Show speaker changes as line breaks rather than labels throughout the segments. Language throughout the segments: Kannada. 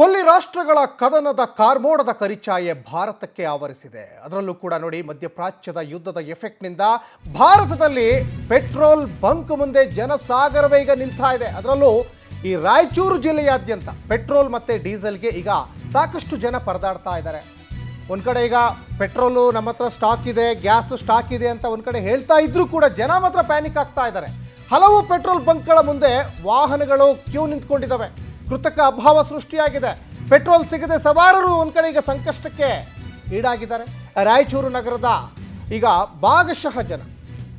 ಕೊಲ್ಲಿ ರಾಷ್ಟ್ರಗಳ ಕದನದ ಕಾರ್ಮೋಡದ ಕರಿಚಾಯೆ ಭಾರತಕ್ಕೆ ಆವರಿಸಿದೆ. ಅದರಲ್ಲೂ ಕೂಡ ನೋಡಿ, ಮಧ್ಯಪ್ರಾಚ್ಯದ ಯುದ್ಧದ ಎಫೆಕ್ಟ್ನಿಂದ ಭಾರತದಲ್ಲಿ ಪೆಟ್ರೋಲ್ ಬಂಕ್ ಮುಂದೆ ಜನಸಾಗರವೇ ಈಗ ನಿಲ್ತಾ ಇದೆ. ಅದರಲ್ಲೂ ಈ ರಾಯಚೂರು ಜಿಲ್ಲೆಯಾದ್ಯಂತ ಪೆಟ್ರೋಲ್ ಮತ್ತು ಡೀಸೆಲ್ಗೆ ಈಗ ಸಾಕಷ್ಟು ಜನ ಪರದಾಡ್ತಾ ಇದ್ದಾರೆ. ಒಂದು ಕಡೆ ಈಗ ಪೆಟ್ರೋಲು ನಮ್ಮ ಹತ್ರ ಸ್ಟಾಕ್ ಇದೆ, ಗ್ಯಾಸ್ ಸ್ಟಾಕ್ ಇದೆ ಅಂತ ಒಂದು ಕಡೆ ಹೇಳ್ತಾ ಇದ್ರೂ ಕೂಡ ಜನ ಮಾತ್ರ ಪ್ಯಾನಿಕ್ ಆಗ್ತಾ ಇದ್ದಾರೆ. ಹಲವು ಪೆಟ್ರೋಲ್ ಬಂಕ್ಗಳ ಮುಂದೆ ವಾಹನಗಳು ಕ್ಯೂ ನಿಂತ್ಕೊಂಡಿದ್ದಾವೆ. ಕೃತಕ ಅಭಾವ ಸೃಷ್ಟಿಯಾಗಿದೆ. ಪೆಟ್ರೋಲ್ ಸಿಗದೆ ಸವಾರರು ಒಂದು ಕಡೆ ಈಗ ಸಂಕಷ್ಟಕ್ಕೆ ಈಡಾಗಿದ್ದಾರೆ. ರಾಯಚೂರು ನಗರದ ಈಗ ಭಾಗಶಃ ಜನ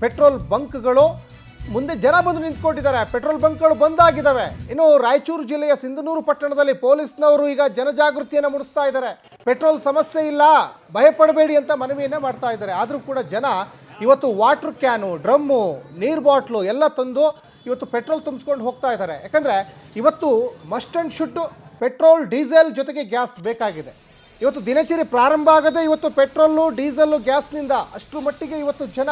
ಪೆಟ್ರೋಲ್ ಬಂಕ್ಗಳು ಮುಂದೆ ಜನ ಬಂದು ನಿಂತ್ಕೊಂಡಿದ್ದಾರೆ. ಪೆಟ್ರೋಲ್ ಬಂಕ್ಗಳು ಬಂದಾಗಿದ್ದಾವೆ. ಇನ್ನು ರಾಯಚೂರು ಜಿಲ್ಲೆಯ ಸಿಂಧನೂರು ಪಟ್ಟಣದಲ್ಲಿ ಪೊಲೀಸ್ನವರು ಈಗ ಜನಜಾಗೃತಿಯನ್ನು ಮೂಡಿಸ್ತಾ ಇದ್ದಾರೆ. ಪೆಟ್ರೋಲ್ ಸಮಸ್ಯೆ ಇಲ್ಲ, ಭಯಪಡಬೇಡಿ ಅಂತ ಮನವಿಯನ್ನೇ ಮಾಡ್ತಾ ಇದ್ದಾರೆ. ಆದರೂ ಕೂಡ ಜನ ಇವತ್ತು ವಾಟರ್ ಕ್ಯಾನು, ಡ್ರಮ್ಮು, ನೀರು ಬಾಟ್ಲು ಎಲ್ಲ ತಂದು ಇವತ್ತು ಪೆಟ್ರೋಲ್ ತುಂಬಿಸ್ಕೊಂಡು ಹೋಗ್ತಾ ಇದ್ದಾರೆ. ಯಾಕಂದರೆ ಇವತ್ತು must and should petrol, diesel ಜೊತೆಗೆ ಗ್ಯಾಸ್ ಬೇಕಾಗಿದೆ. ಇವತ್ತು ದಿನಚರಿ ಪ್ರಾರಂಭ ಆಗದೆ ಇವತ್ತು ಪೆಟ್ರೋಲು, ಡೀಸೆಲ್ಲು, ಗ್ಯಾಸ್ನಿಂದ ಅಷ್ಟರ ಮಟ್ಟಿಗೆ ಇವತ್ತು ಜನ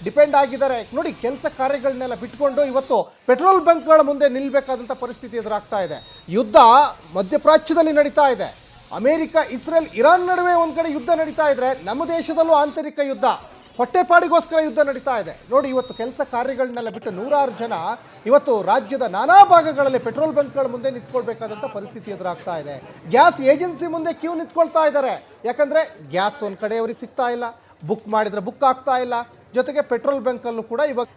ಡಿಪೆಂಡ್ ಆಗಿದ್ದಾರೆ. ನೋಡಿ, ಕೆಲಸ ಕಾರ್ಯಗಳನ್ನೆಲ್ಲ ಬಿಟ್ಕೊಂಡು ಇವತ್ತು ಪೆಟ್ರೋಲ್ ಬಂಕ್ಗಳ ಮುಂದೆ ನಿಲ್ಲಬೇಕಾದಂಥ ಪರಿಸ್ಥಿತಿ ಎದುರಾಗ್ತಾ ಇದೆ. ಯುದ್ಧ ಮಧ್ಯಪ್ರಾಚ್ಯದಲ್ಲಿ ನಡೀತಾ ಇದೆ. ಅಮೇರಿಕ, ಇಸ್ರೇಲ್, ಇರಾನ್ ನಡುವೆ ಒಂದು ಕಡೆ ಯುದ್ಧ ನಡೀತಾ ಇದ್ರೆ, ನಮ್ಮ ದೇಶದಲ್ಲೂ ಆಂತರಿಕ ಯುದ್ಧ, ಹೊಟ್ಟೆಪಾಡಿಗೋಸ್ಕರ ಯುದ್ಧ ನಡೀತಾ ಇದೆ. ನೋಡಿ, ಇವತ್ತು ಕೆಲಸ ಕಾರ್ಯಗಳನ್ನೆಲ್ಲ ಬಿಟ್ಟು ನೂರಾರು ಜನ ಇವತ್ತು ರಾಜ್ಯದ ನಾನಾ ಭಾಗಗಳಲ್ಲಿ ಪೆಟ್ರೋಲ್ ಬಂಕ್ಗಳ ಮುಂದೆ ನಿಂತ್ಕೊಳ್ಬೇಕಾದಂಥ ಪರಿಸ್ಥಿತಿ ಎದುರಾಗ್ತಾ ಇದೆ. ಗ್ಯಾಸ್ ಏಜೆನ್ಸಿ ಮುಂದೆ ಕ್ಯೂ ನಿಂತ್ಕೊಳ್ತಾ ಇದ್ದಾರೆ. ಯಾಕಂದರೆ ಗ್ಯಾಸ್ ಒಂದು ಕಡೆ ಅವ್ರಿಗೆ ಸಿಗ್ತಾ ಇಲ್ಲ, ಬುಕ್ ಮಾಡಿದರೆ ಬುಕ್ ಆಗ್ತಾ ಇಲ್ಲ. ಜೊತೆಗೆ ಪೆಟ್ರೋಲ್ ಬಂಕಲ್ಲೂ ಕೂಡ ಇವಾಗ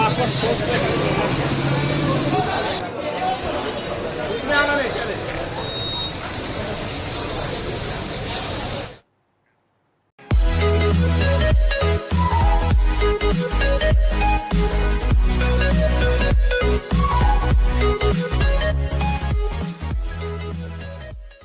आप